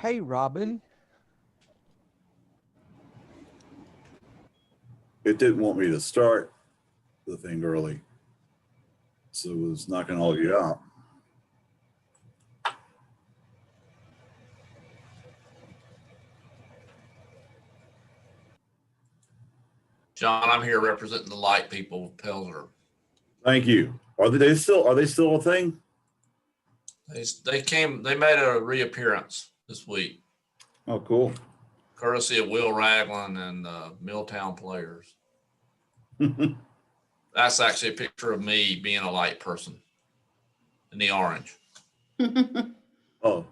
Hey, Robin. It didn't want me to start the thing early, so it was knocking all of you out. John, I'm here representing the light people of Pelzer. Thank you. Are they still a thing? They made a reappearance this week, Oh, cool. courtesy of Will Ragland and Milltown Players. That's actually a picture of me being a light person in the orange. Oh,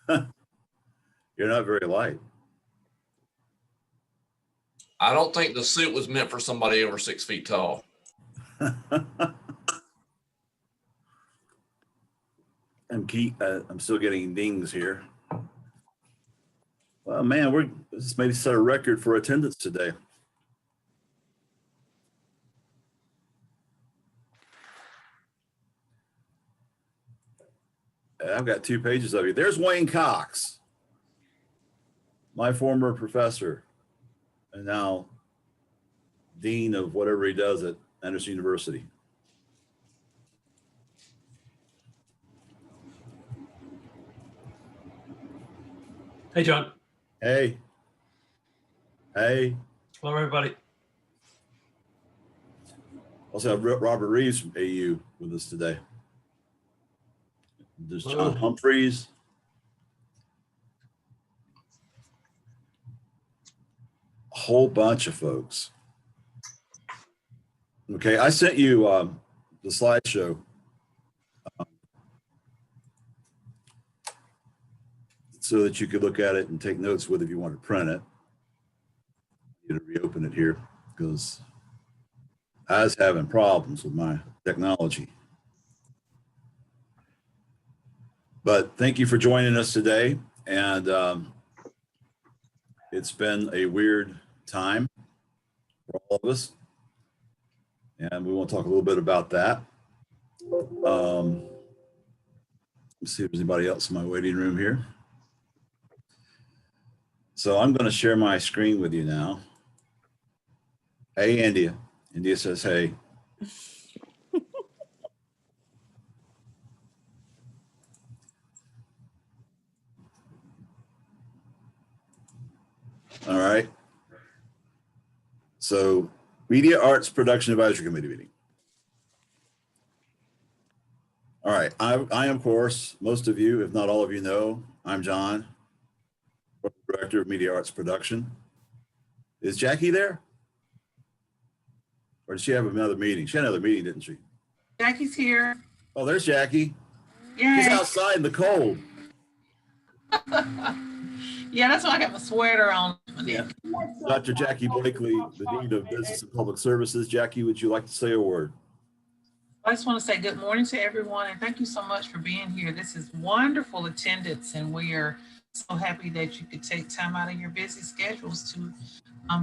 you're not very light. I don't think the suit was meant for somebody over 6 feet tall. I'm still getting dings here. Well, man, this maybe set a record for attendance today. I've got 2 pages of you. There's Wayne Cox, my former professor, and now dean of whatever he does at Anderson University. Hey, John. Hey. Hello, everybody. Also have Robert Reeves from AU with us today. There's John Humphreys. A whole bunch of folks. Okay, I sent you the slideshow. So that you could look at it and take notes with if you want to print it. I'm going to reopen it here because I was having problems with my technology. But thank you for joining us today. And it's been a weird time for all of us. And we want to talk a little bit about that. Let's see if there's anybody else in my waiting room here. So I'm going to share my screen with you now. Hey, India. India says, hey. All right. So Media Arts Production Advisory Committee meeting. All right. I am, of course, most of you, if not all of you know, I'm John, Director of Media Arts Production. Is Jackie there? Or did she have another meeting? She had another meeting, didn't she? Jackie's here. Oh, there's Jackie. Yay. She's outside in the cold. Yeah, that's why I got my sweater on. Yeah. Dr. Jackie Blakely, the Dean of Business and Public Services. Jackie, would you like to say a word? I just want to say good morning to everyone and thank you so much for being here. This is wonderful attendance and we are so happy that you could take time out of your busy schedules to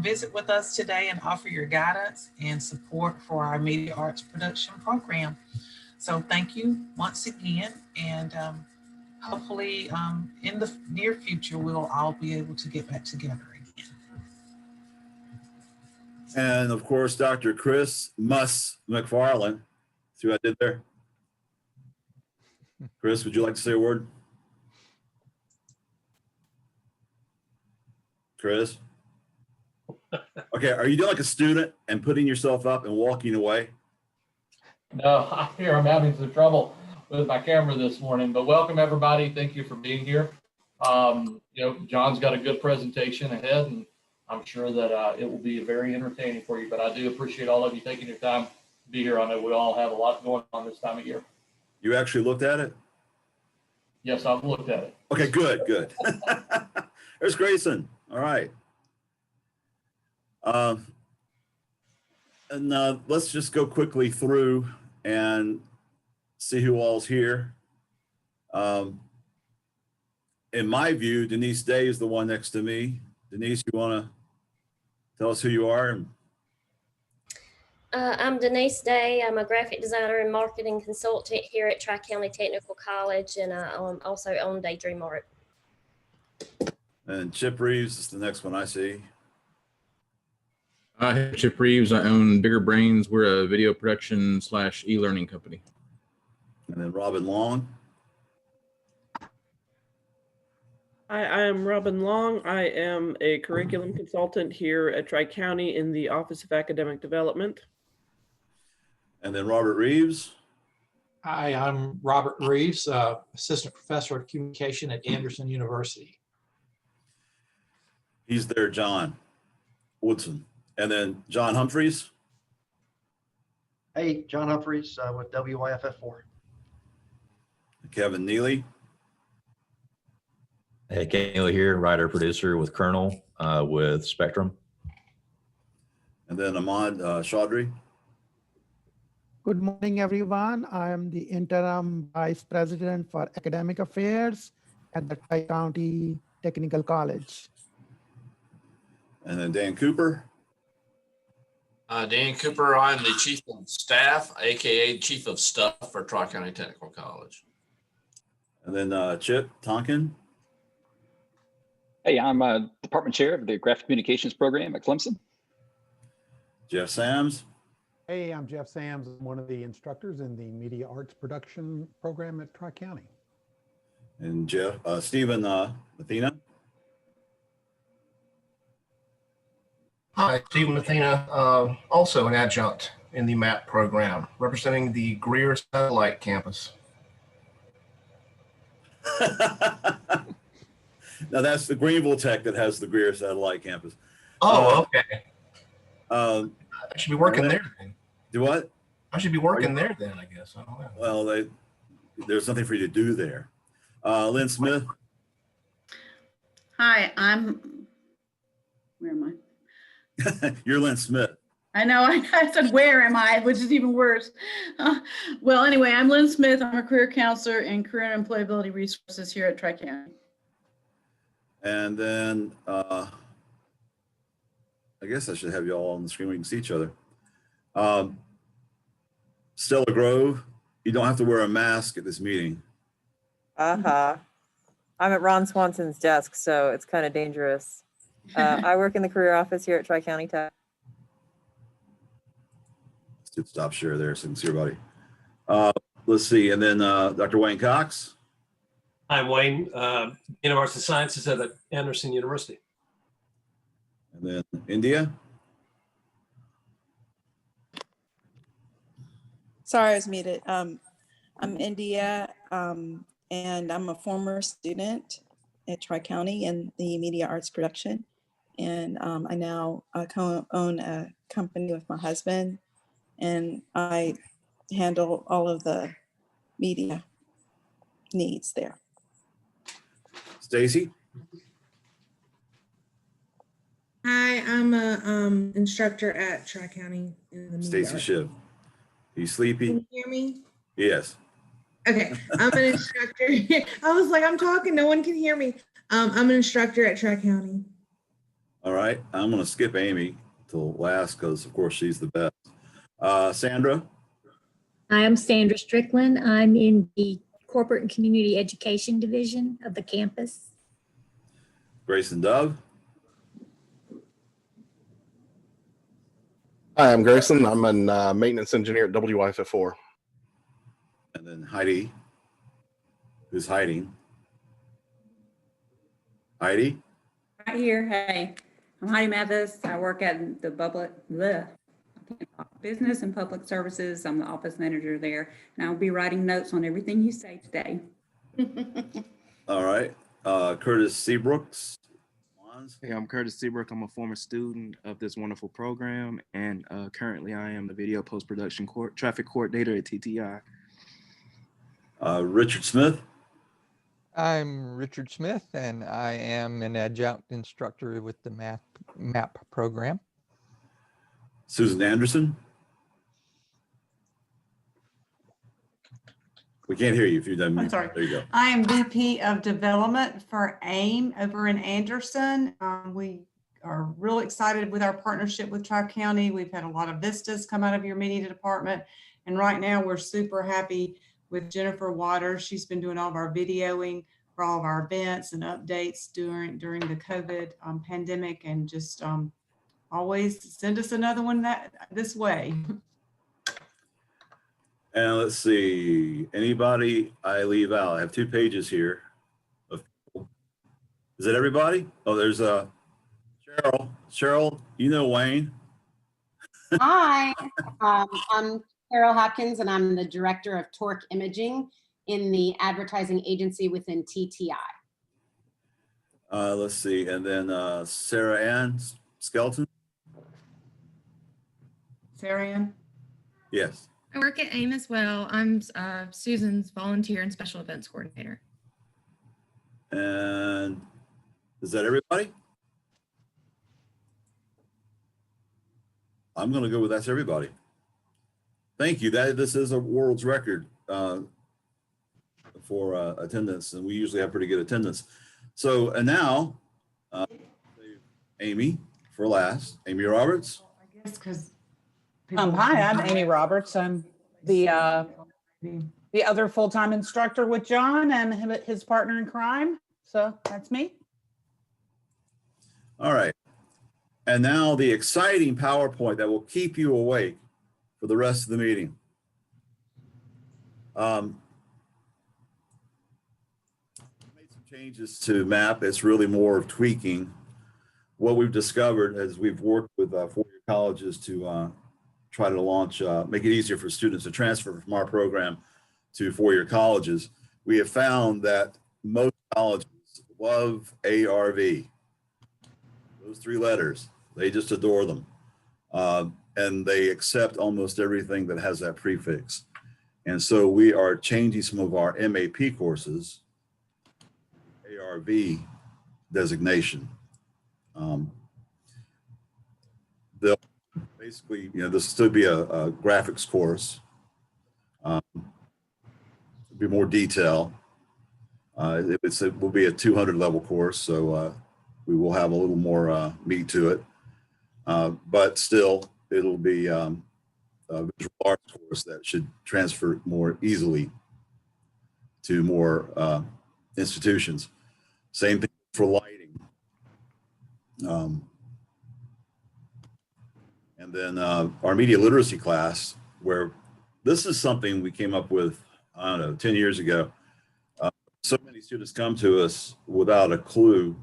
visit with us today and offer your guidance and support for our media arts production program. So thank you once again, and hopefully in the near future, we'll all be able to get back together again. And of course, Dr. Chris Muss McFarland. See what I did there? Chris, would you like to say a word? Chris? Okay, are you doing like a student and putting yourself up and walking away? No, I'm here. I'm having some trouble with my camera this morning, but welcome everybody. Thank you for being here. John's got a good presentation ahead, and I'm sure that it will be very entertaining for you, but I do appreciate all of you taking your time to be here. I know we all have a lot going on this time of year. You actually looked at it? Yes, I've looked at it. Okay, good. There's Grayson. All right. Let's just go quickly through and see who all's here. In my view, Denise Day is the one next to me. Denise, you want to tell us who you are? I'm Denise Day. I'm a graphic designer and marketing consultant here at Tri-County Technical College, and I also own Daydream Art. And Chip Reeves is the next one I see. Hey, Chip Reeves. I own Bigger Brains. We're a video production / e-learning company. And then Robin Long. Hi, I am Robin Long. I am a curriculum consultant here at Tri-County in the Office of Academic Development. And then Robert Reeves. Hi, I'm Robert Reeves, Assistant Professor of Communication at Anderson University. He's there, John Woodson. And then John Humphreys. Hey, John Humphreys with WYFF4. Kevin Neely. Hey, Kayla here, writer producer with Colonel with Spectrum. And then Ahmad Chaudhry. Good morning, everyone. I am the interim vice president for academic affairs at the Tri-County Technical College. And then Dan Cooper. Dan Cooper, I'm the Chief of Staff, AKA Chief of Stuff for Tri-County Technical College. And then Chip Tonkin. Hey, I'm Department Chair of the Graphic Communications Program at Clemson. Jeff Sams. Hey, I'm Jeff Sams. I'm one of the instructors in the Media Arts Production Program at Tri-County. And Stephen Mathena. Hi, Stephen Mathena, also an adjunct in the MAP program, representing the Greer Satellite Campus. Now that's the Greenville Tech that has the Greer Satellite Campus. Oh, okay. I should be working there then. Do what? I should be working there then, I guess. I don't know. Well, there's nothing for you to do there. Lynn Smith. Hi, where am I? You're Lynn Smith. I know, I said, where am I, which is even worse. Well, anyway, I'm Lynn Smith. I'm a career counselor and career and employability resources here at Tri-County. And then I guess I should have you all on the screen. We can see each other. Stella Grove, you don't have to wear a mask at this meeting. I'm at Ron Swanson's desk, so it's kind of dangerous. I work in the career office here at Tri-County Tech. Let's stop share there so you can see everybody. Let's see. And then Dr. Wayne Cox. Hi, Wayne, Dean of Arts and Sciences at Anderson University. And then India. Sorry, I was muted. I'm India, and I'm a former student at Tri-County in the media arts production. And I now co-own a company with my husband, and I handle all of the media needs there. Stacy. Hi, I'm a instructor at Tri-County in the media Stacy arts. Shiv. Are you sleepy? Can you hear me? Yes. Okay, I'm an instructor. I was like, I'm talking, no one can hear me. I'm an instructor at Tri-County. All right. I'm going to skip Amy till last because, of course, she's the best. Sandra. Hi, I'm Sandra Strickland. I'm in the Corporate and Community Education Division of the campus. Grayson Dove. Hi, I'm Grayson. I'm a maintenance engineer at WYFF4. And then Heidi, who's hiding. Heidi. Right here. Hey, I'm Heidi Mathis. I work at the Business and Public Services. I'm the office manager there, and I'll be writing notes on everything you say today. All right. Curtis Seabrooks. Hey, I'm Curtis Seabrook. I'm a former student of this wonderful program, and currently I am the video post-production traffic coordinator at TTI. Richard Smith. I'm Richard Smith, and I am an adjunct instructor with the MAP program. Susan Anderson. We can't hear you if you've done. I'm sorry. There you go. I am VP of Development for AIM over in Anderson. We are real excited with our partnership with Tri-County. We've had a lot of vistas come out of your media department. And right now we're super happy with Jennifer Waters. She's been doing all of our videoing for all of our events and updates during the COVID pandemic, and just always send us another one this way. And let's see, anybody I leave out? I have 2 pages here. Is it everybody? Oh, there's Cheryl. Cheryl, you know Wayne. Hi, I'm Carol Hopkins, and I'm the director of Torque Imaging in the advertising agency within TTI. Let's see, and then Sarah Ann Skelton. Sarah Ann? Yes. I work at AIM as well. I'm Susan's volunteer and special events coordinator. And is that everybody? I'm going to go with that's everybody. Thank you. This is a world's record for attendance, and we usually have pretty good attendance. So, and now, Amy for last. Amy Roberts. I guess because. Hi, I'm Amy Roberts. I'm the other full-time instructor with John and his partner in crime. So that's me. All right. And now the exciting PowerPoint that will keep you awake for the rest of the meeting. Made some changes to MAP. It's really more of tweaking. What we've discovered as we've worked with four-year colleges to try to launch, make it easier for students to transfer from our program to four-year colleges, we have found that most colleges love ARV. Those 3 letters, they just adore them. And they accept almost everything that has that prefix. And so we are changing some of our MAP courses, ARV designation. They'll basically, this will still be a graphics course. It'll be more detail. It will be a 200 level course, so we will have a little more meat to it. But still, it'll be a visual arts course that should transfer more easily to more institutions. Same thing for lighting. And then our media literacy class, where this is something we came up with, I don't know, 10 years ago. So many students come to us without a clue.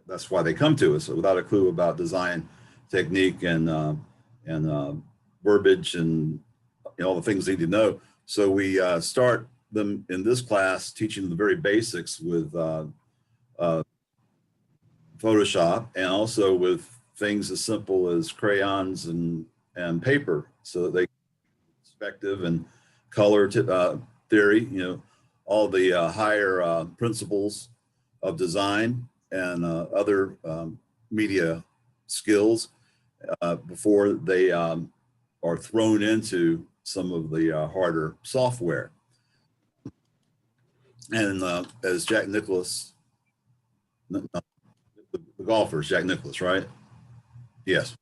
That's why they come to us, without a clue about design technique and verbiage and all the things they need to know. So we start them in this class teaching them the very basics with Photoshop, and also with things as simple as crayons and paper, so that they perspective and color theory, all the higher principles of design and other media skills before they are thrown into some of the harder software. And as Jack Nicklaus, the golfer, Jack Nicklaus, right? Yes.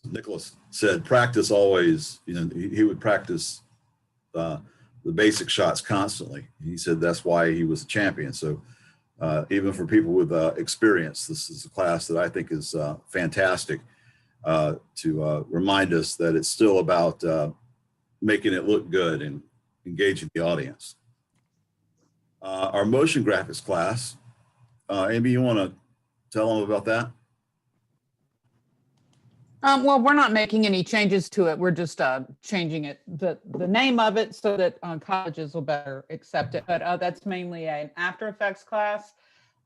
Nicklaus said, practice always, he would practice the basic shots constantly. He said that's why he was a champion. So even for people with experience, this is a class that I think is fantastic to remind us that it's still about making it look good and engaging the audience. Our motion graphics class, Amy, you want to tell them about that? Well, we're not making any changes to it. We're just changing it, the name of it, so that colleges will better accept it. But that's mainly an After Effects class.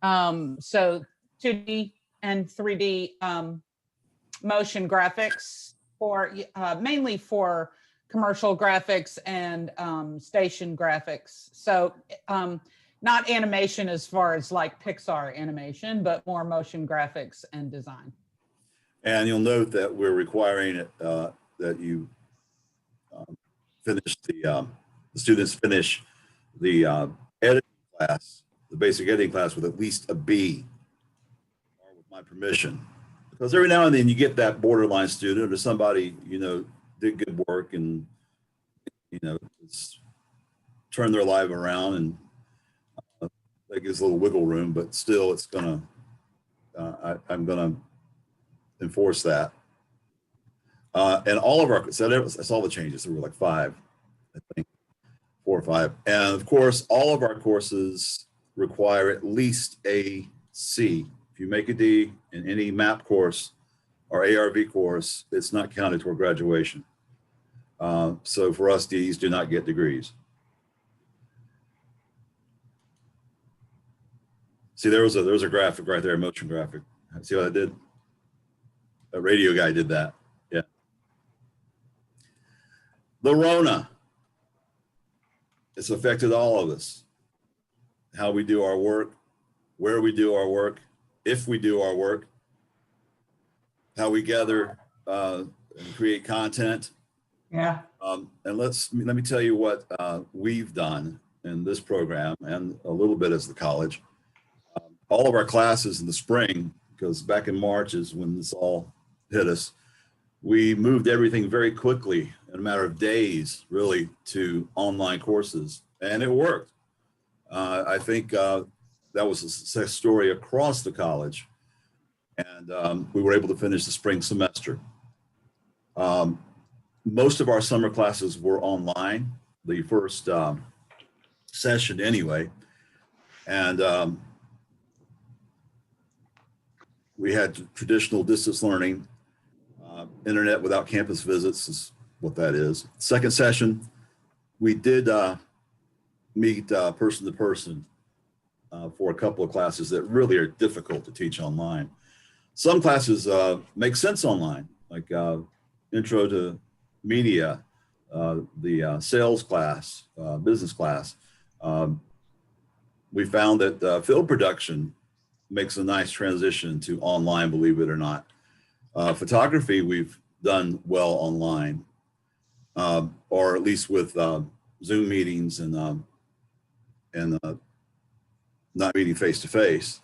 So 2D and 3D motion graphics for mainly for commercial graphics and station graphics. So not animation as far as like Pixar animation, but more motion graphics and design. And you'll note that we're requiring it that you finish the students finish the editing class, the basic editing class, with at least a B, or with my permission. Because every now and then you get that borderline student or somebody, did good work and, it's turned their life around, and that gives a little wiggle room, but still it's gonna, I'm gonna enforce that. And all of our, that's all the changes. There were like 5, I think, 4 or 5. And of course, all of our courses require at least a C. If you make a D in any MAP course or ARV course, it's not counted toward graduation. So for us, Ds do not get degrees. See, there was a graphic right there, a motion graphic. See what I did? A radio guy did that. Yeah. The Rona. It's affected all of us. How we do our work, where we do our work, if we do our work, how we gather and create content. Yeah. And let me tell you what we've done in this program and a little bit as the college. All of our classes in the spring, because back in March is when this all hit us, we moved everything very quickly in a matter of days, really, to online courses, and it worked. I think that was a success story across the college, and we were able to finish the spring semester. Most of our summer classes were online, the first session anyway, and we had traditional distance learning. Internet without campus visits is what that is. Second session, we did meet person to person for a couple of classes that really are difficult to teach online. Some classes make sense online, like Intro to Media, the sales class, business class. We found that film production makes a nice transition to online, believe it or not. Photography, we've done well online, or at least with Zoom meetings and not meeting face to face.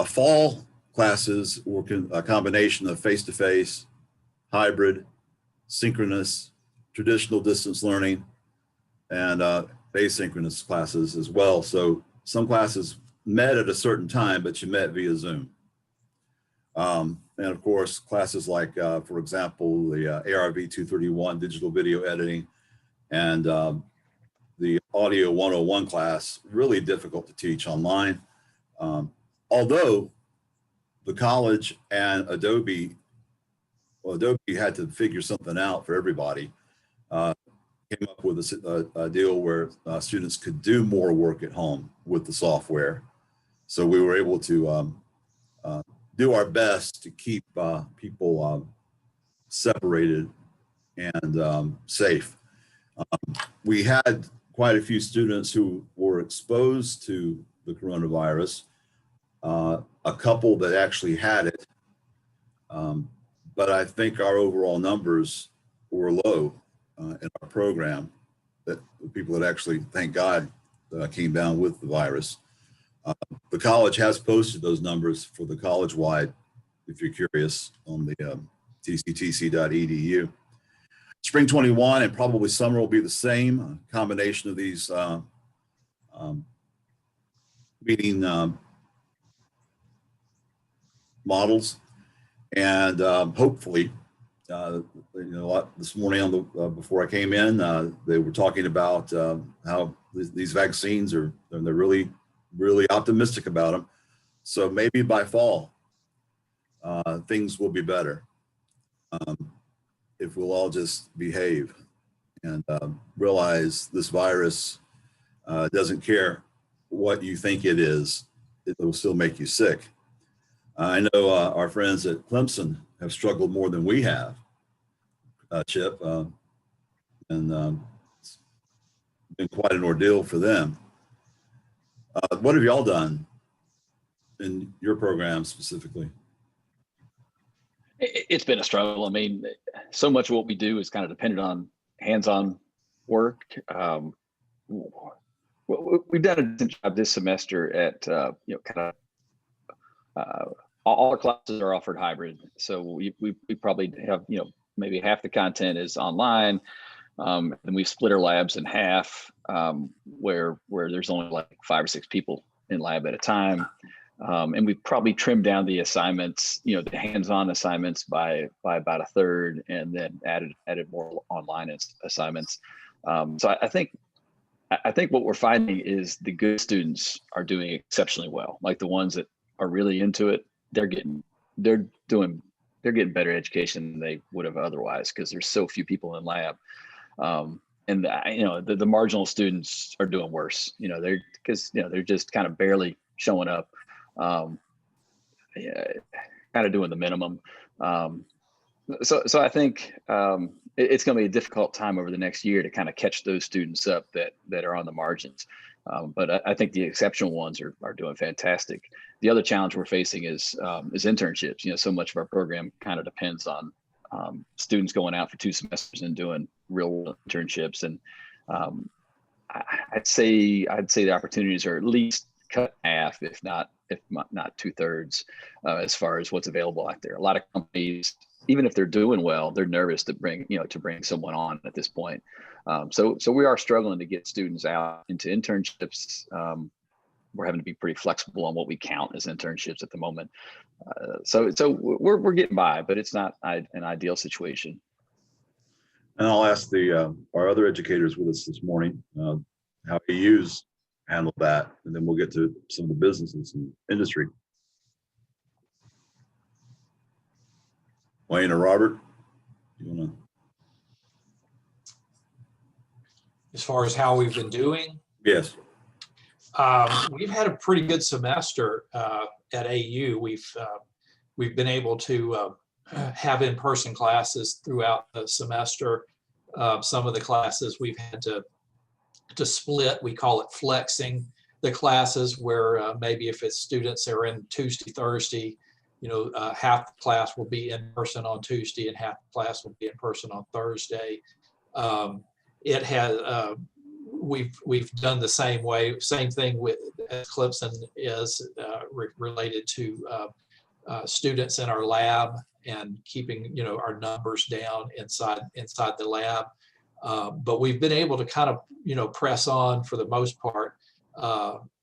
Fall classes were a combination of face to face, hybrid, synchronous, traditional distance learning, and asynchronous classes as well. So some classes met at a certain time, but you met via Zoom. And of course, classes like, for example, the ARV 231 digital video editing and the audio 101 class, really difficult to teach online. Although the college and Adobe, well, Adobe had to figure something out for everybody, came up with a deal where students could do more work at home with the software. So we were able to do our best to keep people separated and safe. We had quite a few students who were exposed to the coronavirus, a couple that actually had it, but I think our overall numbers were low in our program, that the people that actually, thank God, came down with the virus. The college has posted those numbers for the college-wide, if you're curious, on the tctc.edu. Spring 21 and probably summer will be the same, a combination of these meeting models. And hopefully, this morning on the before I came in, they were talking about how these vaccines are, they're really optimistic about them. So maybe by fall, things will be better if we'll all just behave and realize this virus doesn't care what you think it is, it will still make you sick. I know our friends at Clemson have struggled more than we have, Chip, and it's been quite an ordeal for them. What have y'all done in your program specifically? It's been a struggle. I mean, so much of what we do is kind of dependent on hands-on work. We've done a decent job this semester at, kind of all our classes are offered hybrid. So we probably have, maybe half the content is online. And we've split our labs in half, where there's only like 5 or 6 people in lab at a time. And we've probably trimmed down the assignments, the hands-on assignments by about a third, and then added more online assignments. So I think what we're finding is the good students are doing exceptionally well. Like the ones that are really into it, they're getting better education than they would have otherwise, because there's so few people in lab. And the marginal students are doing worse. They're just kind of barely showing up, kind of doing the minimum. So I think it's going to be a difficult time over the next year to kind of catch those students up that are on the margins. But I think the exceptional ones are doing fantastic. The other challenge we're facing is internships. So much of our program kind of depends on students going out for 2 semesters and doing real world internships. And I'd say the opportunities are at least cut in half, if not 2/3, as far as what's available out there. A lot of companies, even if they're doing well, they're nervous to bring someone on at this point. So we are struggling to get students out into internships. We're having to be pretty flexible on what we count as internships at the moment. So we're getting by, but it's not an ideal situation. And I'll ask our other educators with us this morning how AUs handle that, and then we'll get to some of the businesses and industry. Wayne or Robert, you want to? As far as how we've been doing? Yes. We've had a pretty good semester at AU. We've been able to have in-person classes throughout the semester. Some of the classes we've had to split. We call it flexing the classes, where maybe if it's students that are in Tuesday, Thursday, half the class will be in person on Tuesday and half the class will be in person on Thursday. It has we've done the same thing with Clemson is related to students in our lab and keeping our numbers down inside the lab. But we've been able to kind of press on for the most part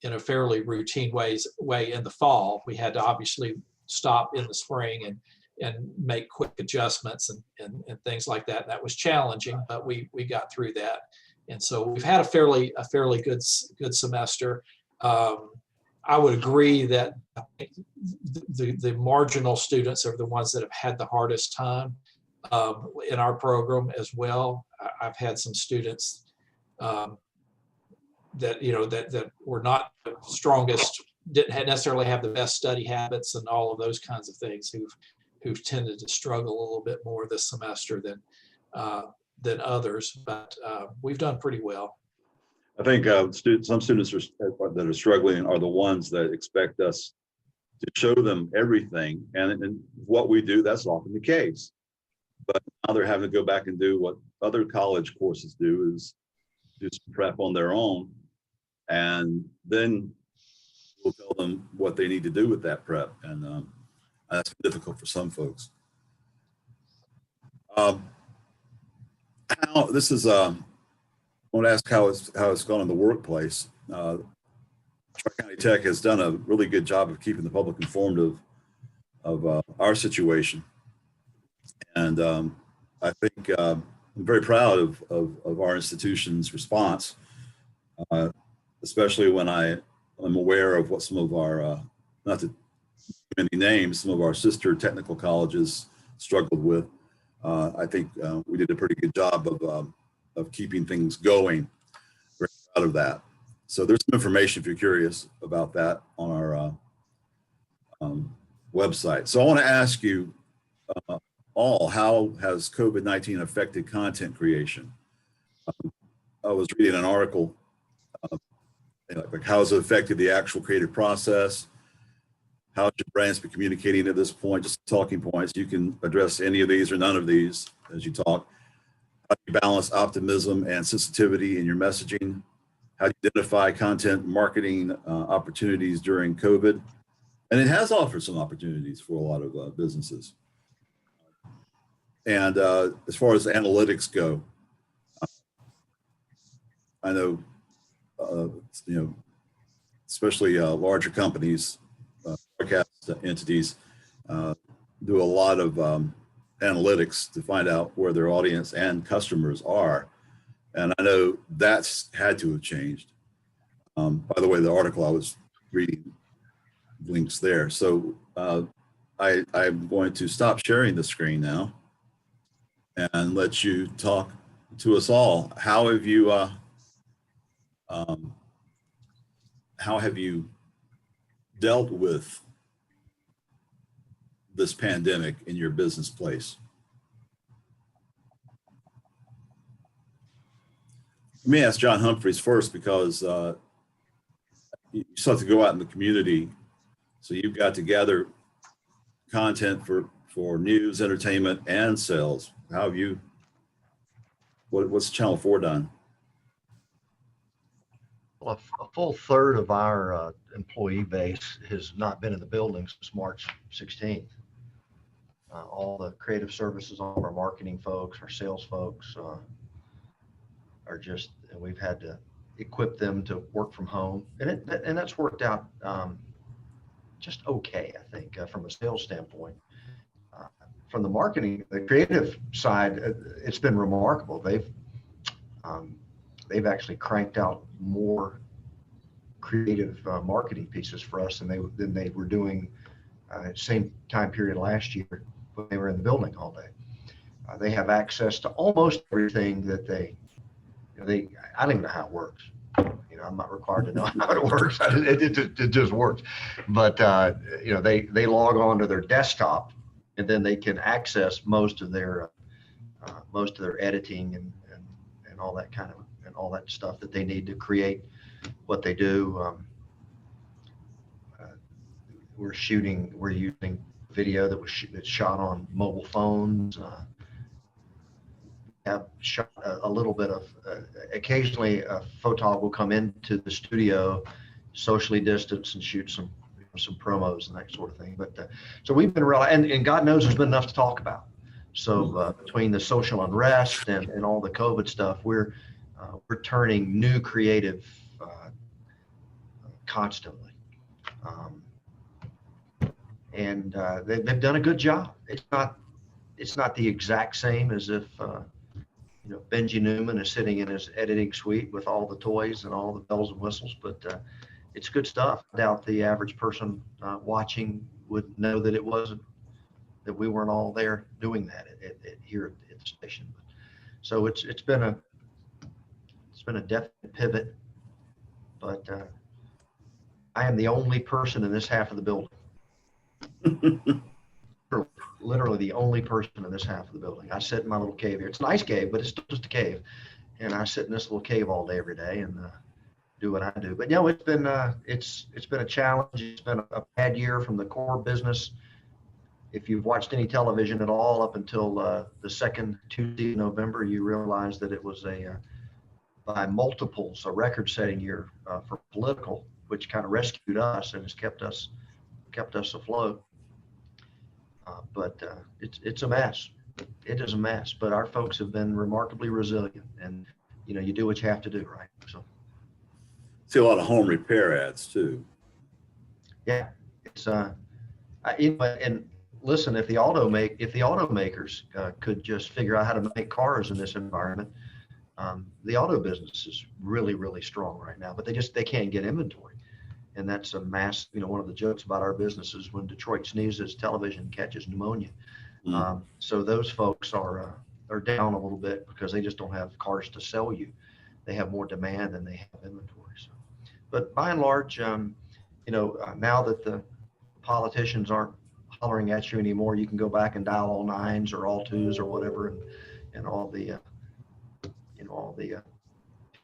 in a fairly routine way in the fall. We had to obviously stop in the spring and make quick adjustments and things like that. That was challenging, but we got through that. And so we've had a fairly good semester. I would agree that the marginal students are the ones that have had the hardest time in our program as well. I've had some students that were not the strongest, didn't necessarily have the best study habits and all of those kinds of things, who've tended to struggle a little bit more this semester than others, but we've done pretty well. I think some students that are struggling are the ones that expect us to show them everything, and what we do, that's often the case. But now they're having to go back and do what other college courses do, is do some prep on their own, and then we'll tell them what they need to do with that prep, and that's difficult for some folks. This is I want to ask how it's gone in the workplace. Tri-County Tech has done a really good job of keeping the public informed of our situation, and I think I'm very proud of our institution's response, especially when I'm aware of what some of our not to many names, some of our sister technical colleges struggled with. I think we did a pretty good job of keeping things going. Very proud of that. So there's some information if you're curious about that on our website. So I want to ask you all, how has COVID-19 affected content creation? I was reading an article, like how has it affected the actual creative process? How should brands be communicating at this point? Just talking points. You can address any of these or none of these as you talk. How do you balance optimism and sensitivity in your messaging? How do you identify content marketing opportunities during COVID? And it has offered some opportunities for a lot of businesses. And as far as analytics go, I know, especially larger companies, broadcast entities, do a lot of analytics to find out where their audience and customers are. And I know that's had to have changed. By the way, the article I was reading links there. So I'm going to stop sharing the screen now and let you talk to us all. How have you dealt with this pandemic in your business place? Let me ask John Humphreys first, because you still have to go out in the community. So you've got to gather content for news, entertainment, and sales. How have you, what's Channel 4 done? Well, a full third of our employee base has not been in the building since March 16th. All the creative services, all of our marketing folks, our sales folks are just, and we've had to equip them to work from home. And that's worked out just okay, I think, from a sales standpoint. From the marketing, the creative side, it's been remarkable. They've actually cranked out more creative marketing pieces for us than they were doing same time period last year when they were in the building all day. They have access to almost everything that I don't even know how it works. I'm not required to know how it works. It just works. But they log on to their desktop, and then they can access most of their editing and all that kind of, and all that stuff that they need to create what they do. We're using video that's shot on mobile phones. Have shot a little bit of, occasionally a photog will come into the studio, socially distance, and shoot some promos and that sort of thing. But so we've been real, and God knows there's been enough to talk about. So between the social unrest and all the COVID stuff, we're turning new creative constantly. And they've done a good job. It's not the exact same as if Benji Newman is sitting in his editing suite with all the toys and all the bells and whistles, but it's good stuff. I doubt the average person watching would know that that we weren't all there doing that here at the station. So it's been a definite pivot, but I am the only person in this half of the building. Literally the only person in this half of the building. I sit in my little cave here. It's a nice cave, but it's still just a cave. And I sit in this little cave all day, every day, and do what I do. But it's been a challenge. It's been a bad year from the core business. If you've watched any television at all up until the second Tuesday of November, you realize that it was by multiples, a record-setting year for political, which kind of rescued us and has kept us afloat. But it's a mess. It is a mess. But our folks have been remarkably resilient, and you do what you have to do, right? So see a lot of home repair ads too. Yeah, it's and listen, if the automakers could just figure out how to make cars in this environment, the auto business is really, really strong right now. But they can't get inventory. And that's a mass, one of the jokes about our business is when Detroit sneezes, television catches pneumonia. So those folks are down a little bit because they just don't have cars to sell you. They have more demand than they have inventory. So, but by and large, now that the politicians aren't hollering at you anymore, you can go back and dial all nines or all twos or whatever, and all the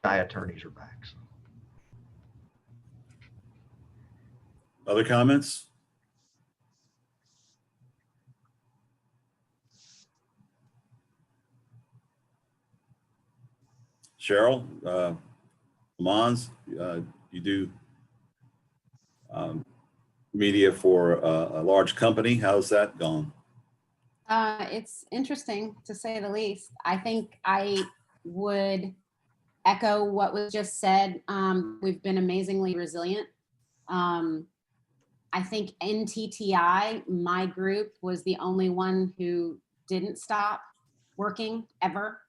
guy attorneys are back. So. Other comments? Cheryl, Mons, you do media for a large company. How's that gone? It's interesting, to say the least. I think I would echo what was just said. We've been amazingly resilient. I think in TTI, my group was the only one who didn't stop working ever.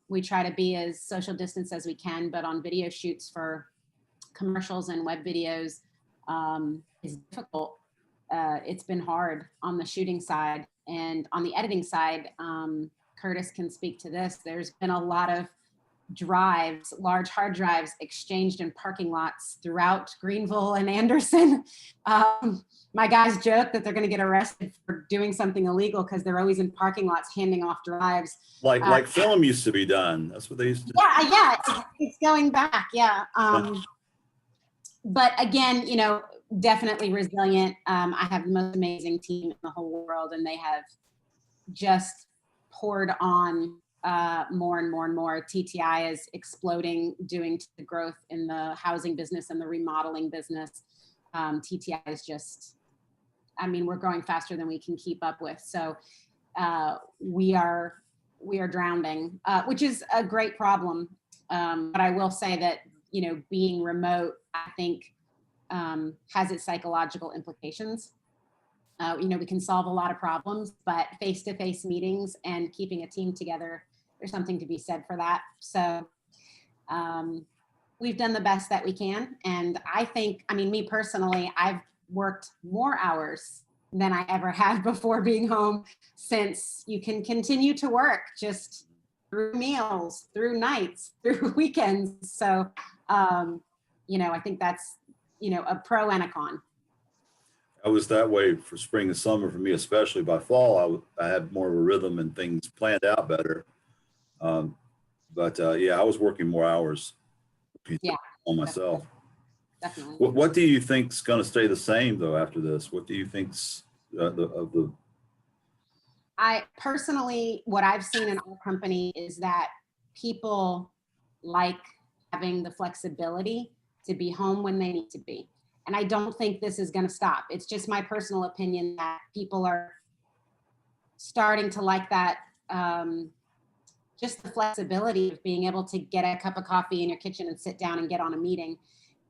We try to be as social distance as we can, but on video shoots for commercials and web videos is difficult. It's been hard on the shooting side, and on the editing side, Curtis can speak to this. There's been a lot of drives, large hard drives exchanged in parking lots throughout Greenville and Anderson. My guys joke that they're going to get arrested for doing something illegal because they're always in parking lots handing off drives. Like film used to be done. That's what they used to do. Yeah, it's going back. Yeah. But again, you know, definitely resilient. I have the most amazing team in the whole world, and they have just poured on more and more and more. TTI is exploding, due to the growth in the housing business and the remodeling business. TTI is just, I mean, we're growing faster than we can keep up with. So we are drowning, which is a great problem. But I will say that, you know, being remote, I think has its psychological implications. You know, we can solve a lot of problems, but face-to-face meetings and keeping a team together, there's something to be said for that. So we've done the best that we can. And I think, I mean, me personally, I've worked more hours than I ever had before being home, since you can continue to work just through meals, through nights, through weekends. So, you know, I think that's, you know, a pro and a con. I was that way for spring and summer for me, especially. By fall, I had more of a rhythm and things planned out better. Yeah, I was working more hours on myself. Definitely. What do you think's going to stay the same though after this? What do you think's I personally, what I've seen in our company is that people like having the flexibility to be home when they need to be. And I don't think this is going to stop. It's just my personal opinion that people are starting to like that, just the flexibility of being able to get a cup of coffee in your kitchen and sit down and get on a meeting.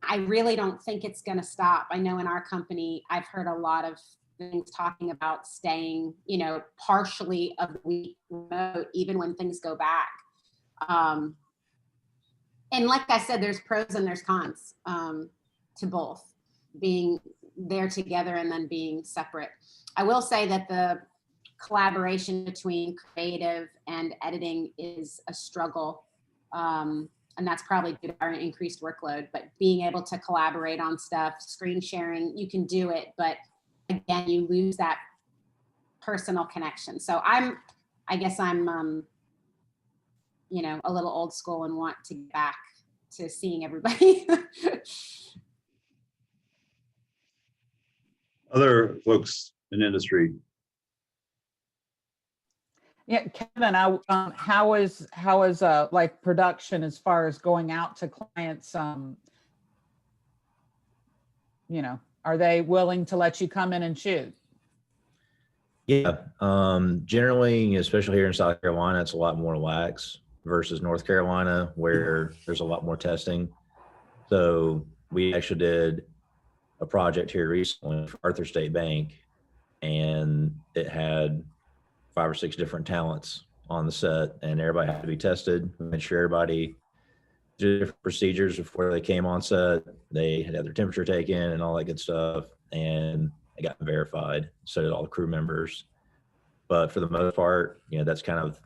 I really don't think it's going to stop. I know in our company, I've heard a lot of things talking about staying, you know, partially of the week remote, even when things go back. And like I said, there's pros and there's cons to both, being there together and then being separate. I will say that the collaboration between creative and editing is a struggle. And that's probably due to our increased workload, but being able to collaborate on stuff, screen sharing, you can do it, but again, you lose that personal connection. So I guess I'm, you know, a little old school and want to get back to seeing everybody. other folks in industry? Yeah, Kevin, how is like production as far as going out to clients? You know, are they willing to let you come in and shoot? Yeah, generally, especially here in South Carolina, it's a lot more lax versus North Carolina, where there's a lot more testing. So we actually did a project here recently for Arthur State Bank, and it had 5 or 6 different talents on the set, and everybody had to be tested. We made sure everybody did different procedures before they came on set. They had their temperature taken and all that good stuff, and they got verified. So did all the crew members. But for the most part, you know, that's kind of,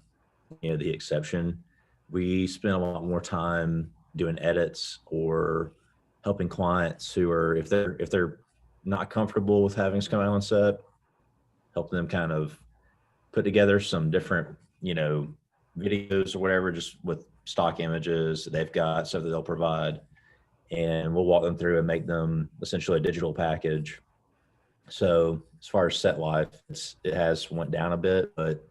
you know, the exception. We spend a lot more time doing edits or helping clients who are, if they're not comfortable with having us come out on set, helping them kind of put together some different, you know, videos or whatever, just with stock images they've got, stuff that they'll provide, and we'll walk them through and make them essentially a digital package. So as far as set life, it has went down a bit, but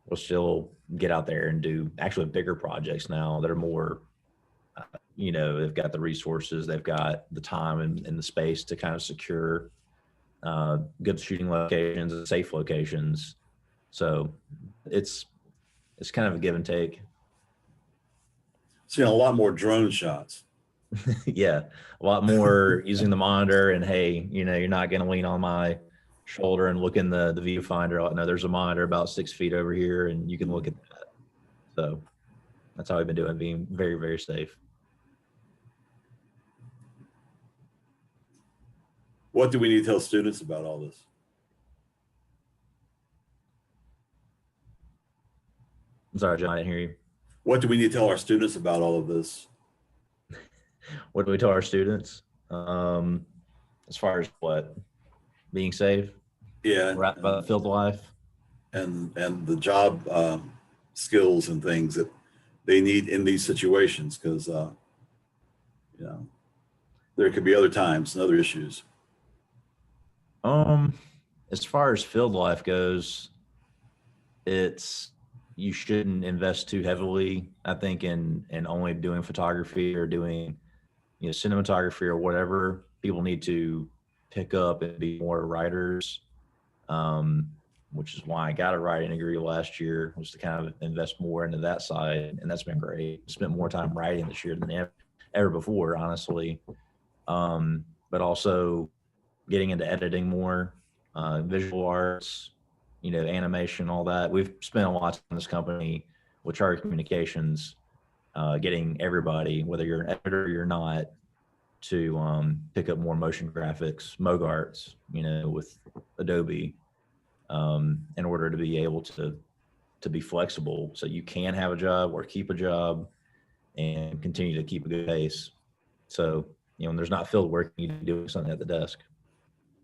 we'll still get out there and do actually bigger projects now that are more, you know, they've got the resources, they've got the time and the space to kind of secure good shooting locations and safe locations. So it's kind of a give and take. Seeing a lot more drone shots. Yeah, a lot more using the monitor, and hey, you're not going to lean on my shoulder and look in the viewfinder. No, there's a monitor about 6 feet over here, and you can look at that. So that's how we've been doing, being very, very safe. What do we need to tell students about all this? I'm sorry, John, I didn't hear you. What do we need to tell our students about all of this? What do we tell our students? As far as what? Being safe? Yeah. About the field life? And the job skills and things that they need in these situations, because there could be other times and other issues. As far as field life goes, you shouldn't invest too heavily, I think, in only doing photography or doing cinematography or whatever. People need to pick up and be more writers, which is why I got a writing degree last year, was to kind of invest more into that side, and that's been great. Spent more time writing this year than ever before, honestly. But also getting into editing more, visual arts, animation, all that. We've spent a lot in this company with Charter Communications, getting everybody, whether you're an editor or you're not, to pick up more motion graphics, MoGarts, with Adobe, in order to be able to be flexible, so you can have a job or keep a job and continue to keep a good pace. So, when there's not field work, you need to be doing something at the desk.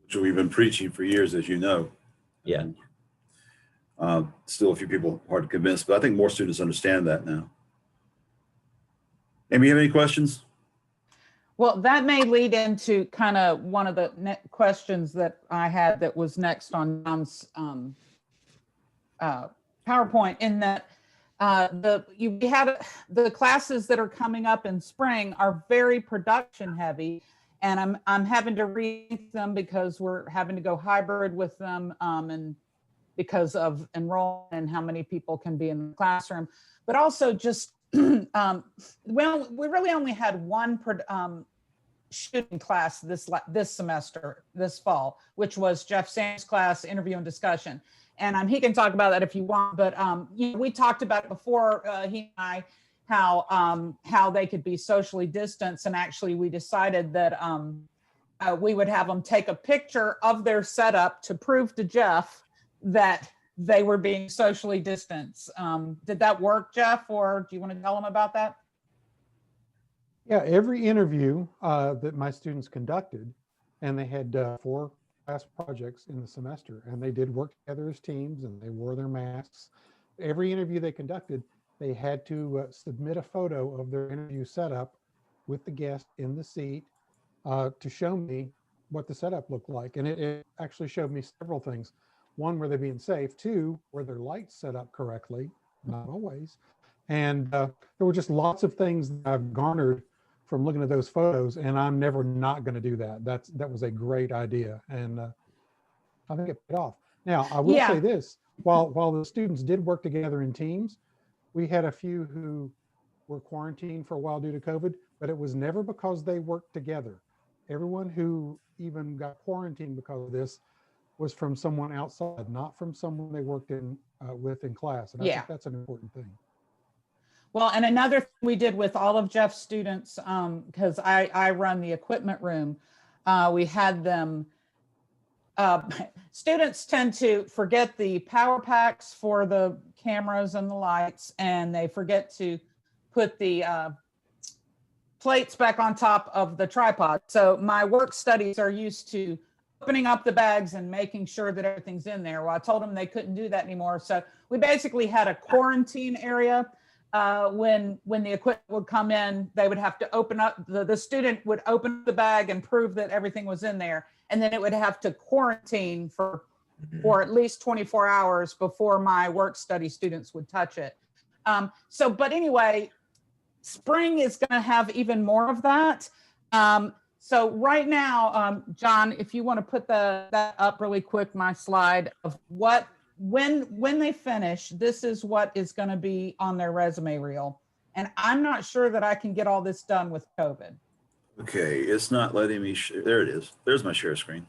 Which we've been preaching for years, as you know. Yeah. Still a few people hard to convince, but I think more students understand that now. Amy, you have any questions? Well, that may lead into kind of one of the questions that I had that was next on John's PowerPoint, in that we had the classes that are coming up in spring are very production heavy, and I'm having to read them because we're having to go hybrid with them, and because of enrollment and how many people can be in the classroom, but also just well, we really only had one shooting class this semester, this fall, which was Jeff Sanders' class, interview and discussion. And he can talk about that if you want, but we talked about it before, he and I, how they could be socially distanced. And actually we decided that we would have them take a picture of their setup to prove to Jeff that they were being socially distanced. Did that work, Jeff, or do you want to tell them about that? Yeah, every interview that my students conducted, and they had 4 class projects in the semester, and they did work together as teams, and they wore their masks. Every interview they conducted, they had to submit a photo of their interview setup with the guest in the seat to show me what the setup looked like. And it actually showed me several things. 1, were they being safe? 2, were their lights set up correctly? Not always. And there were just lots of things that I've garnered from looking at those photos, and I'm never not going to do that. That was a great idea, and I think it paid off. Now, I will say this: while the students did work together in teams, we had a few who were quarantined for a while due to COVID, but it was never because they worked together. Everyone who even got quarantined because of this was from someone outside, not from someone they worked with in class, and I think that's an important thing. Well, and another thing we did with all of Jeff's students, because I run the equipment room, we had them, students tend to forget the power packs for the cameras and the lights, and they forget to put the plates back on top of the tripod. So my work studies are used to opening up the bags and making sure that everything's in there. Well, I told them they couldn't do that anymore. So we basically had a quarantine area. When the equipment would come in, they would have to open up, the student would open the bag and prove that everything was in there. And then it would have to quarantine for at least 24 hours before my work study students would touch it. But anyway, spring is going to have even more of that. So right now, John, if you want to put that up really quick, my slide of when they finish, this is what is going to be on their resume reel. And I'm not sure that I can get all this done with COVID. Okay, it's not letting me, there it is. There's my share screen.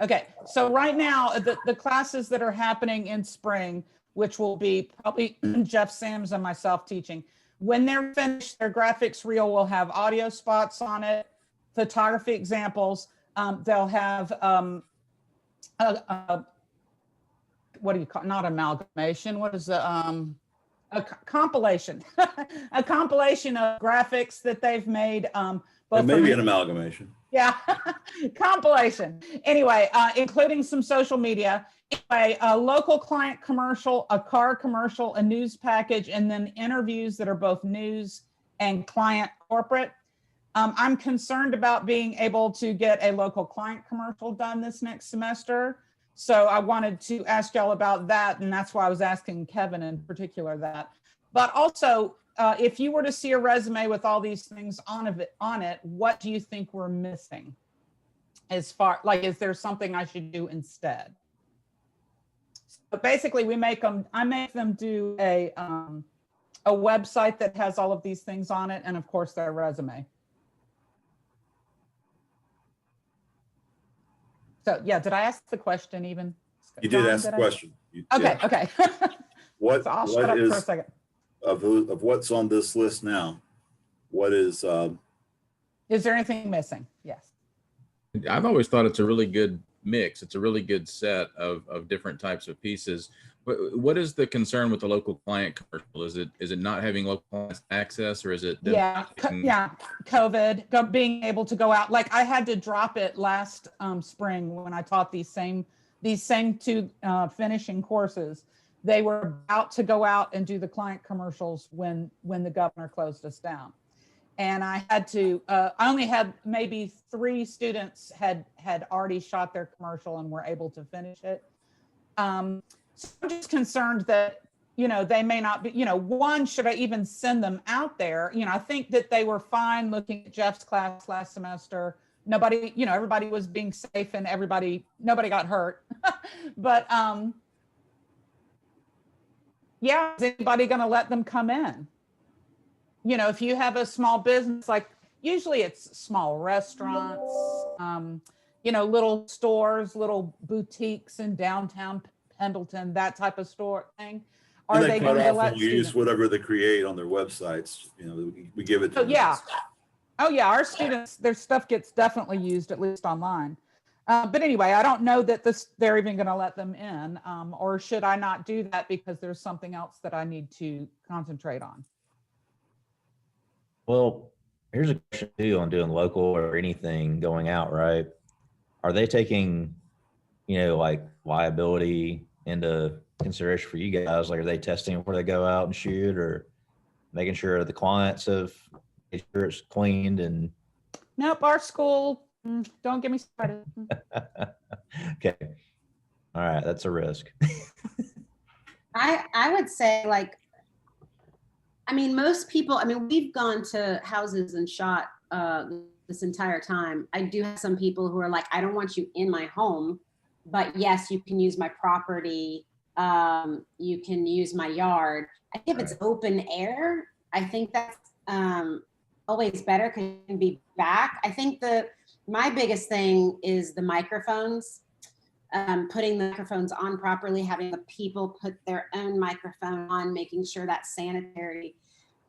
Okay, so right now, the classes that are happening in spring, which will be probably Jeff Sams and myself teaching, when they're finished, their graphics reel will have audio spots on it, photography examples. They'll have, what do you call, not amalgamation, what is the, a compilation, a compilation of graphics that they've made. It may be an amalgamation. Yeah, compilation. Anyway, including some social media. Anyway, a local client commercial, a car commercial, a news package, and then interviews that are both news and client corporate. I'm concerned about being able to get a local client commercial done this next semester. So I wanted to ask y'all about that. And that's why I was asking Kevin in particular that. But also, if you were to see a resume with all these things on it, what do you think we're missing? As far, like, is there something I should do instead? So basically, I make them do a website that has all of these things on it, and of course their resume. So yeah, did I ask the question even? You did ask the question. Okay, okay. What, so I'll shut up for a second. Of what's on this list now, what is there anything missing? Yes. I've always thought it's a really good mix. It's a really good set of different types of pieces. What is the concern with the local client commercial? Is it not having local clients access, or is it? Yeah, COVID, being able to go out. Like I had to drop it last spring when I taught these same two finishing courses. They were about to go out and do the client commercials when the governor closed us down. And I had to, I only had maybe 3 students had already shot their commercial and were able to finish it. So I'm just concerned that, they may not be, one, should I even send them out there? I think that they were fine looking at Jeff's class last semester. Nobody, everybody was being safe and nobody got hurt. But yeah, is anybody going to let them come in? If you have a small business, like usually it's small restaurants, little stores, little boutiques in downtown Pendleton, that type of store thing. Are they going to let use whatever they create on their websites? We give it to them. Yeah. Oh yeah, our students, their stuff gets definitely used, at least online. But anyway, I don't know that they're even going to let them in, or should I not do that because there's something else that I need to concentrate on? Well, here's a question too on doing local or anything going out, right? Are they taking, like liability into consideration for you guys? Like, are they testing before they go out and shoot, or making sure the clients have made sure it's cleaned? And nope, our school, don't get me started. Okay. All right, that's a risk. I would say, like, most people, we've gone to houses and shot this entire time. I do have some people who are like, I don't want you in my home, but yes, you can use my property. You can use my yard. I think if it's open air, I think that's always better because you can be back. I think my biggest thing is the microphones. Putting the microphones on properly, having the people put their own microphone on, making sure that's sanitary.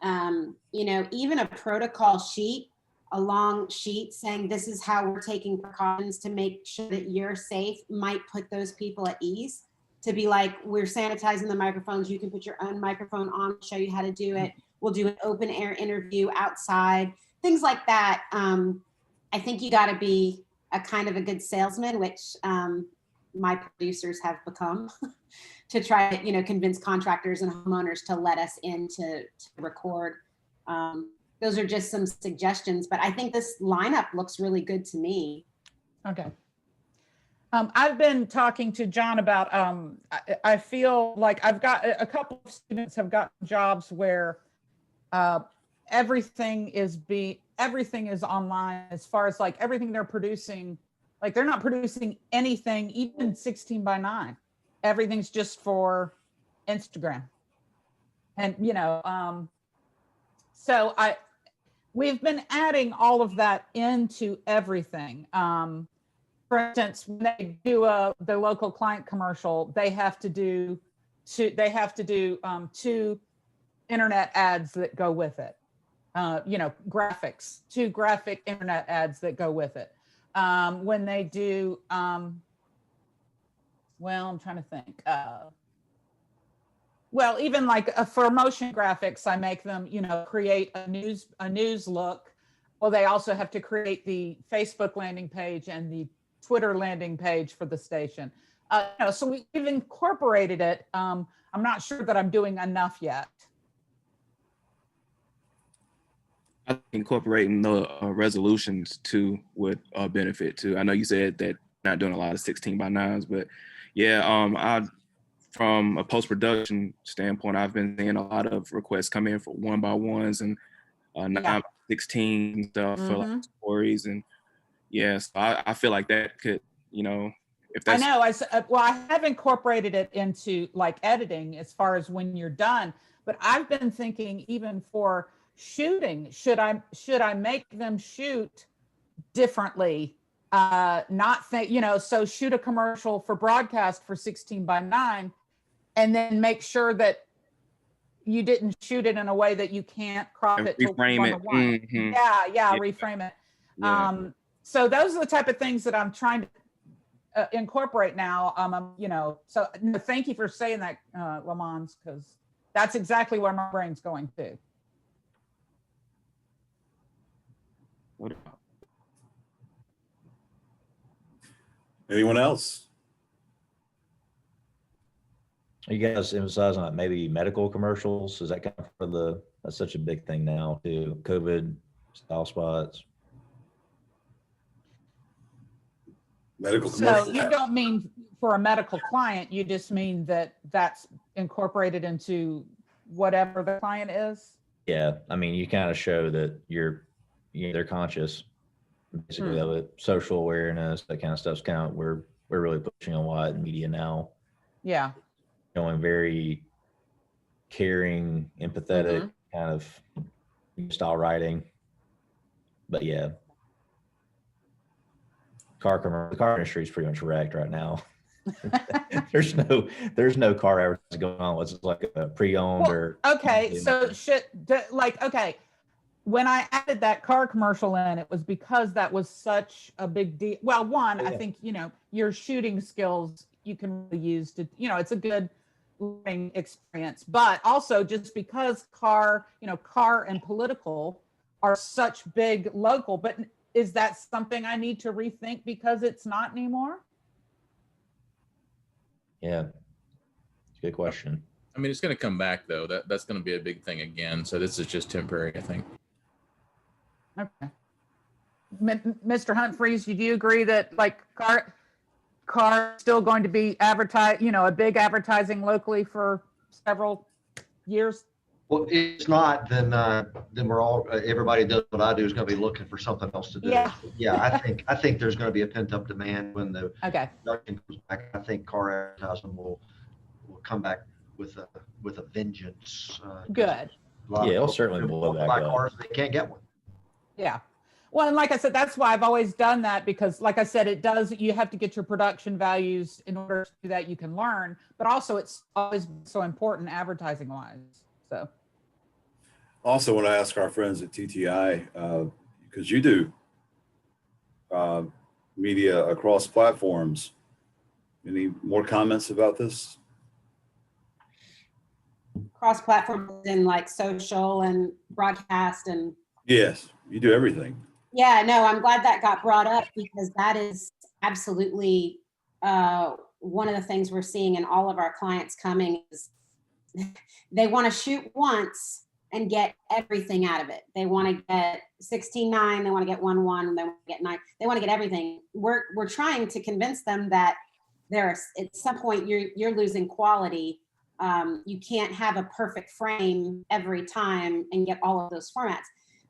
Even a protocol sheet, a long sheet saying this is how we're taking precautions to make sure that you're safe, might put those people at ease. To be like, we're sanitizing the microphones, you can put your own microphone on, show you how to do it. We'll do an open air interview outside, things like that. I think you got to be a kind of a good salesman, which my producers have become, to try to, convince contractors and homeowners to let us in to record. Those are just some suggestions, but I think this lineup looks really good to me. Okay. I've been talking to John about, I feel like I've got a couple of students have gotten jobs where everything is online, as far as like everything they're producing. Like they're not producing anything, even 16:9. Everything's just for Instagram. And, so we've been adding all of that into everything. For instance, when they do the local client commercial, they have to do two internet ads that go with it. Graphics, 2 graphic internet ads that go with it. When they do, I'm trying to think. Even like for motion graphics, I make them, create a news look. Well, they also have to create the Facebook landing page and the Twitter landing page for the station. So we've incorporated it. I'm not sure that I'm doing enough yet. I think incorporating the resolutions too would benefit too. I know you said that not doing a lot of 16:9s, but yeah, from a post-production standpoint, I've been seeing a lot of requests come in for 1x1s and 9x16 stuff for like stories, and yes, I feel like that could, if that's. I know. I have incorporated it into like editing as far as when you're done, but I've been thinking even for shooting, should I make them shoot differently? So shoot a commercial for broadcast for 16:9, and then make sure that you didn't shoot it in a way that you can't crop it to reframe it. 1:1. Yeah, reframe it. Yeah. So those are the type of things that I'm trying to incorporate now. So no, thank you for saying that, Lamont, because that's exactly where my brain's going to. Anyone else? Are you guys emphasizing on maybe medical commercials? Is that kind of that's such a big thing now too? COVID style spots. Medical commercials. So you don't mean for a medical client, you just mean that that's incorporated into whatever the client is? Yeah, I mean, you kind of show that they're conscious basically of it. Social awareness, that kind of stuff's kind of, we're really pushing a lot in media now. Yeah. Showing very caring, empathetic kind of style writing. But yeah, the car industry is pretty much wrecked right now. there's no car advertising going on. It's like a pre-owned or okay. So when I added that car commercial in, it was because that was such a big deal. Well, I think your shooting skills you can really use to it's a good learning experience, but also just because car and political are such big local. But is that something I need to rethink because it's not anymore? Yeah, it's a good question. I mean, it's going to come back though. That's going to be a big thing again. So this is just temporary, I think. Okay. Mr. Humphreys, do you agree that like car still going to be advertised, a big advertising locally for several years? Well, if it's not, then we're all, everybody does what I do is going to be looking for something else to do. Yeah. I think there's going to be a pent up demand when the production comes back. I think car advertising will come back with a vengeance. Good. It'll certainly blow back up. Cars, they can't get one. Yeah. Well, and like I said, that's why I've always done that, because like I said, you have to get your production values in order to do that. You can learn, but also it's always so important advertising wise. So. Also want to ask our friends at TTI, because you do media across platforms. Any more comments about this? Cross-platform in like social and broadcast and. Yes, you do everything. Yeah, no, I'm glad that got brought up, because that is absolutely one of the things we're seeing in all of our clients coming is they want to shoot once and get everything out of it. They want to get 16:9, they want to get 1:1, they want to get 9, they want to get everything. We're trying to convince them that at some point you're losing quality. You can't have a perfect frame every time and get all of those formats.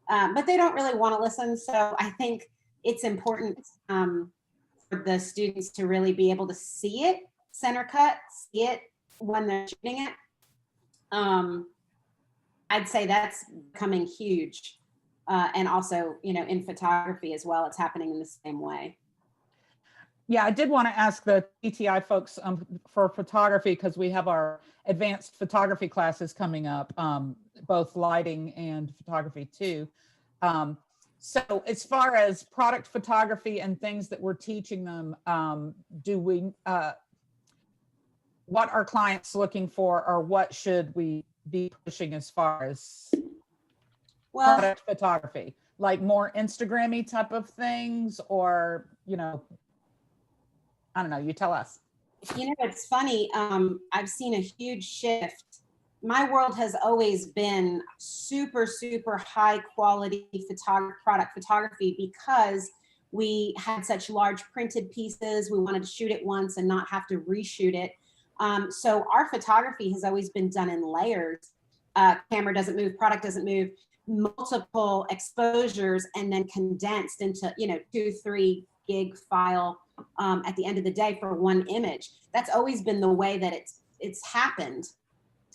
But they don't really want to listen. So I think it's important for the students to really be able to see it center cut, see it when they're shooting it. I'd say that's becoming huge. And also, you know, in photography as well, it's happening in the same way. Yeah, I did want to ask the TTI folks for photography, because we have our advanced photography classes coming up, both lighting and photography too. So as far as product photography and things that we're teaching them, what are clients looking for, or what should we be pushing as far as product photography? Like more Instagram-y type of things, or, you know, I don't know, you tell us. You know, it's funny. I've seen a huge shift. My world has always been super, super high quality product photography, because we had such large printed pieces. We wanted to shoot it once and not have to reshoot it. So our photography has always been done in layers. Camera doesn't move, product doesn't move, multiple exposures, and then condensed into, you know, 2-3 gig file at the end of the day for one image. That's always been the way that it's happened.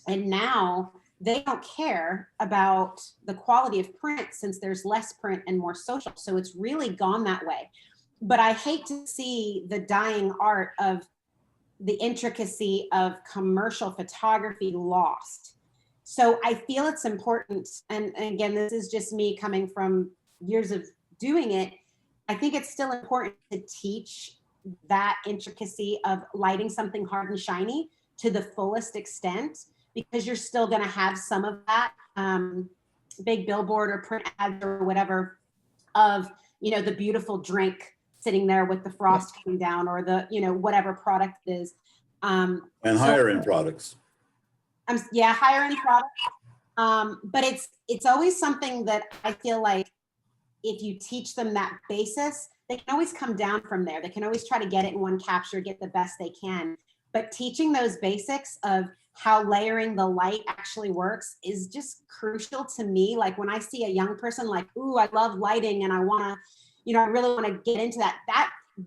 And now they don't care about the quality of print, since there's less print and more social. So it's really gone that way. But I hate to see the dying art of the intricacy of commercial photography lost. So I feel it's important. And again, this is just me coming from years of doing it. I think it's still important to teach that intricacy of lighting something hard and shiny to the fullest extent, because you're still going to have some of that big billboard or print ads or whatever of, you know, the beautiful drink sitting there with the frost coming down, or the, you know, whatever product it is. And higher end products. Yeah, higher end products. But it's always something that I feel like if you teach them that basis, they can always come down from there. They can always try to get it in one capture, get the best they can. But teaching those basics of how layering the light actually works is just crucial to me. Like when I see a young person like, ooh, I love lighting and I want to, you know, I really want to get into that,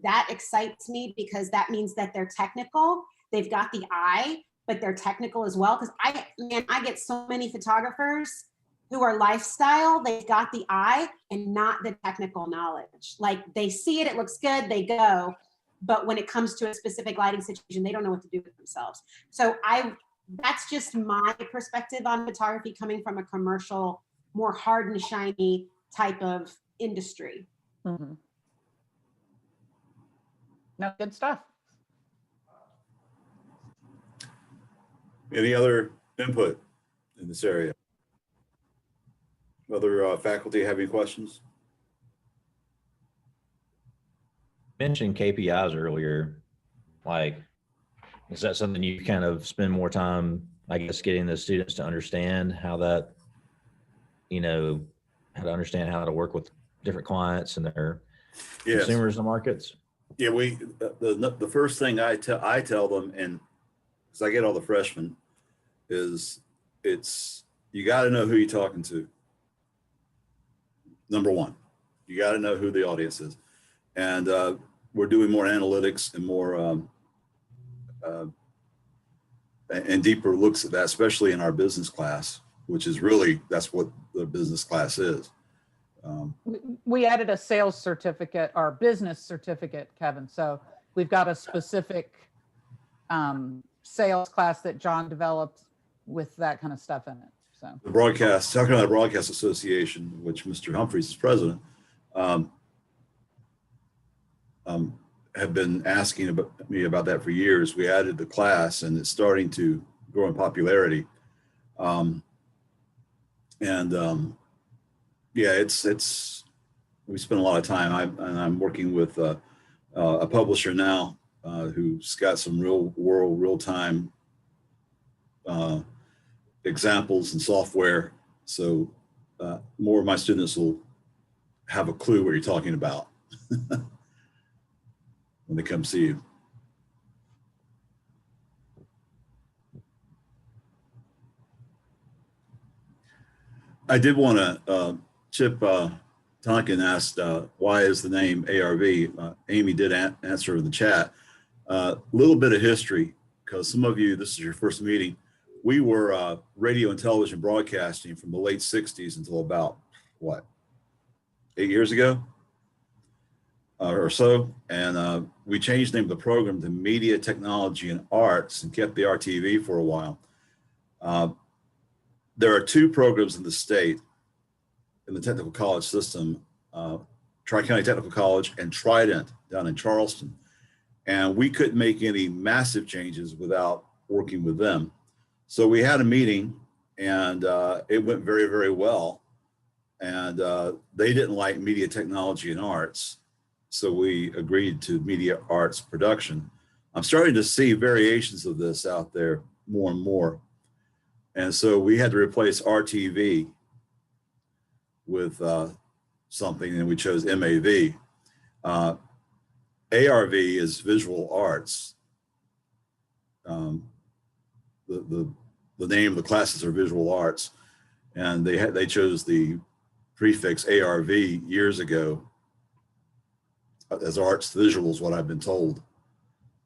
that excites me, because that means that they're technical. They've got the eye, but they're technical as well. Because I get so many photographers who are lifestyle, they've got the eye and not the technical knowledge. Like they see it, it looks good, they go. But when it comes to a specific lighting situation, they don't know what to do with themselves. So that's just my perspective on photography, coming from a commercial, more hard and shiny type of industry. Mm-hmm. No, good stuff. Any other input in this area? Other faculty have any questions? Mentioned KPIs earlier. Like, is that something you kind of spend more time, I guess, getting the students to understand how that, you know, how to understand how to work with different clients and their consumers and markets? Yeah, the first thing I tell them, and because I get all the freshmen, is you got to know who you're talking to. Number one, you got to know who the audience is. And we're doing more analytics and more and deeper looks at that, especially in our business class, which is really, that's what the business class is. We added a sales certificate, our business certificate, Kevin. So we've got a specific sales class that John developed with that kind of stuff in it. So the broadcast, talking about the Broadcast Association, which Mr. Humphreys is president, have been asking me about that for years. We added the class and it's starting to grow in popularity. Yeah, we spend a lot of time. I'm working with a publisher now who's got some real-time examples and software. So more of my students will have a clue what you're talking about when they come see you. I did want to, Chip Tonkin asked, why is the name ARV? Amy did answer in the chat. A little bit of history, because some of you, this is your first meeting. we were radio and television broadcasting from the late 60s until about, what, 8 years ago or so. And we changed the name of the program to Media, Technology, and Arts and kept the RTV for a while. There are two programs in the state in the technical college system, Tri-County Technical College and Trident down in Charleston. And we couldn't make any massive changes without working with them. So we had a meeting and it went very, very well. And they didn't like Media, Technology, and Arts. So we agreed to Media, Arts, Production. I'm starting to see variations of this out there more and more. And so we had to replace RTV with something, and we chose MAV. ARV is Visual Arts. The name of the classes are Visual Arts, and they chose the prefix ARV years ago as arts visuals, what I've been told.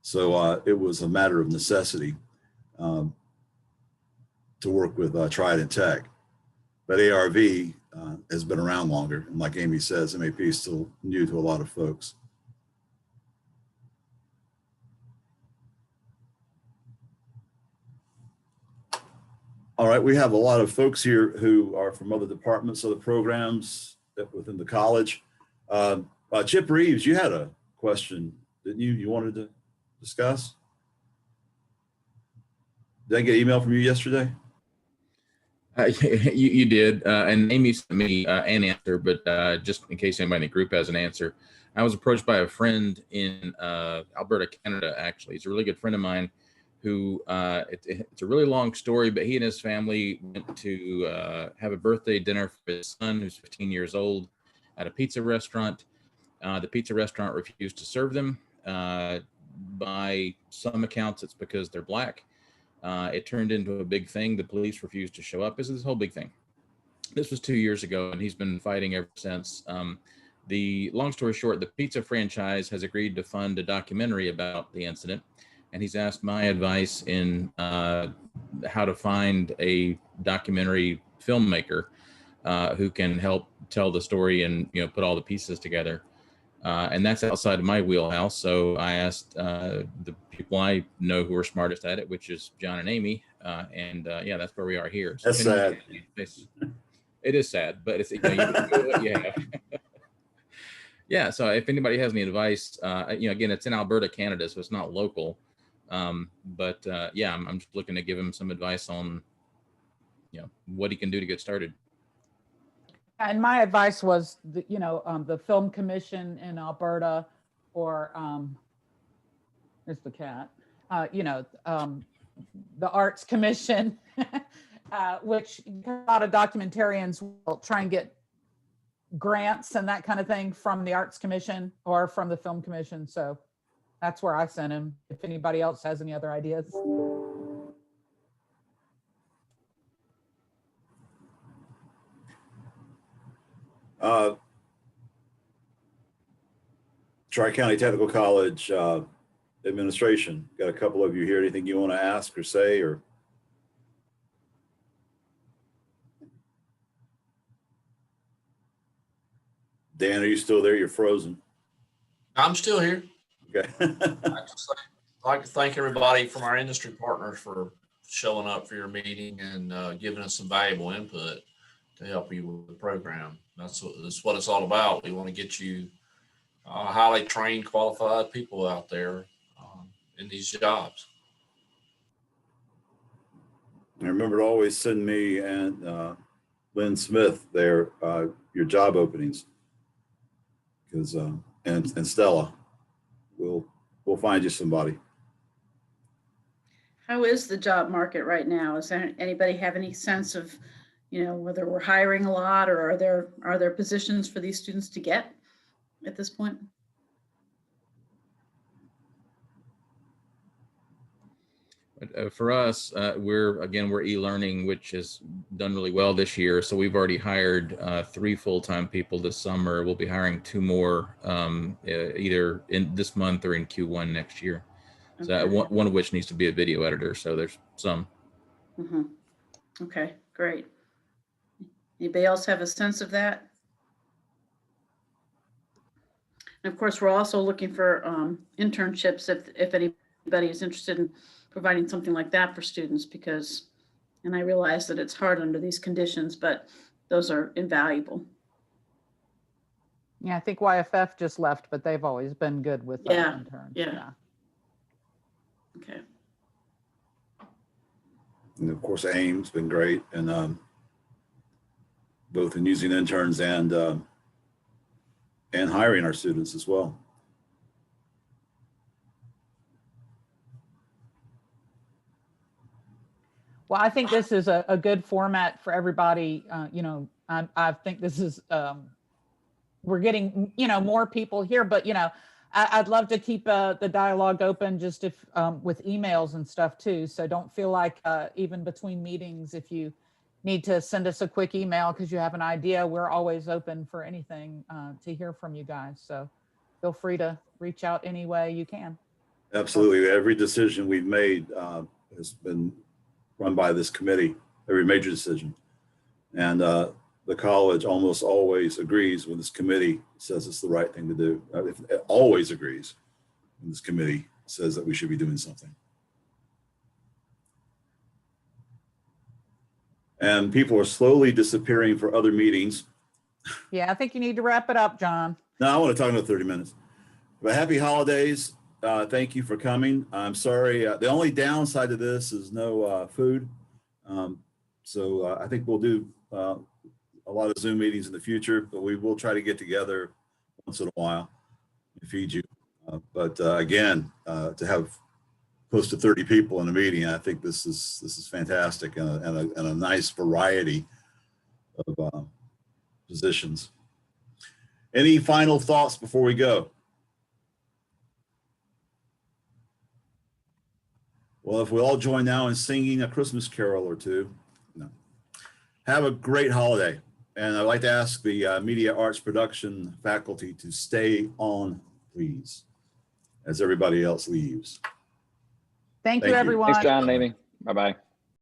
So it was a matter of necessity to work with Trident Tech. But ARV has been around longer. And like Amy says, MAP is still new to a lot of folks. All right, we have a lot of folks here who are from other departments, other programs within the college. Chip Reeves, you had a question, didn't you? You wanted to discuss? Did I get an email from you yesterday? You did, and Amy sent me an answer, but just in case anybody in the group has an answer, I was approached by a friend in Alberta, Canada, actually. He's a really good friend of mine who, it's a really long story, but he and his family went to have a birthday dinner for his son, who's 15 years old, at a pizza restaurant. The pizza restaurant refused to serve them. By some accounts, it's because they're Black. It turned into a big thing. The police refused to show up. This is this whole big thing. This was 2 years ago, and he's been fighting ever since. The long story short, the pizza franchise has agreed to fund a documentary about the incident, and he's asked my advice in how to find a documentary filmmaker who can help tell the story and put all the pieces together. And that's outside of my wheelhouse. So I asked the people I know who are smartest at it, which is John and Amy. Yeah, that's where we are here. So that's sad. It is sad, but it's, you do what you have. Yeah. So if anybody has any advice, again, it's in Alberta, Canada, so it's not local. Yeah, I'm just looking to give him some advice on, what he can do to get started. And my advice was, the Film Commission in Alberta, or there's the cat, the Arts Commission, which a lot of documentarians will try and get grants and that kind of thing from the Arts Commission or from the Film Commission. So that's where I sent him. If anybody else has any other ideas. Tri-County Technical College administration, got a couple of you here. Anything you want to ask or say, or? Dan, are you still there? You're frozen. I'm still here. Okay. I'd just like to thank everybody from our industry partners for showing up for your meeting and giving us some valuable input to help you with the program. That's what it's all about. We want to get you highly trained, qualified people out there in these jobs. And remember to always send me and Lynn Smith your job openings, because and Stella, we'll find you somebody. How is the job market right now? Is there anybody have any sense of, whether we're hiring a lot, or are there positions for these students to get at this point? For us, we're e-learning, which has done really well this year. So we've already hired 3 full-time people this summer. We'll be hiring 2 more either in this month or in Q1 next year. So Okay. one of which needs to be a video editor. So there's some. Mm-hmm. Okay, great. Anybody else have a sense of that? And of course, we're also looking for internships if anybody is interested in providing something like that for students, because, and I realize that it's hard under these conditions, but those are invaluable. Yeah, I think YFF just left, but they've always been good with interns. Yeah. Okay. And of course, AIM's been great, and both in using interns and hiring our students as well. Well, I think this is a good format for everybody. I think this is, we're getting, more people here, but, I'd love to keep the dialogue open just if with emails and stuff too. So don't feel like even between meetings, if you need to send us a quick email because you have an idea, we're always open for anything to hear from you guys. So feel free to reach out any way you can. Absolutely. Every decision we've made has been run by this committee, every major decision. And the college almost always agrees when this committee says it's the right thing to do. It always agrees when this committee says that we should be doing something. And people are slowly disappearing for other meetings. Yeah, I think you need to wrap it up, John. No, I want to talk another 30 minutes. But happy holidays. Thank you for coming. I'm sorry. The only downside to this is no food. So I think we'll do a lot of Zoom meetings in the future, but we will try to get together once in a while and feed you. But again, to have close to 30 people in a meeting, I think this is fantastic and a nice variety of positions. Any final thoughts before we go? Well, if we all join now in singing a Christmas carol or two, have a great holiday. And I'd like to ask the Media Arts Production faculty to stay on, please, as everybody else leaves. Thank you, everyone. Thanks, John and Amy. Bye-bye.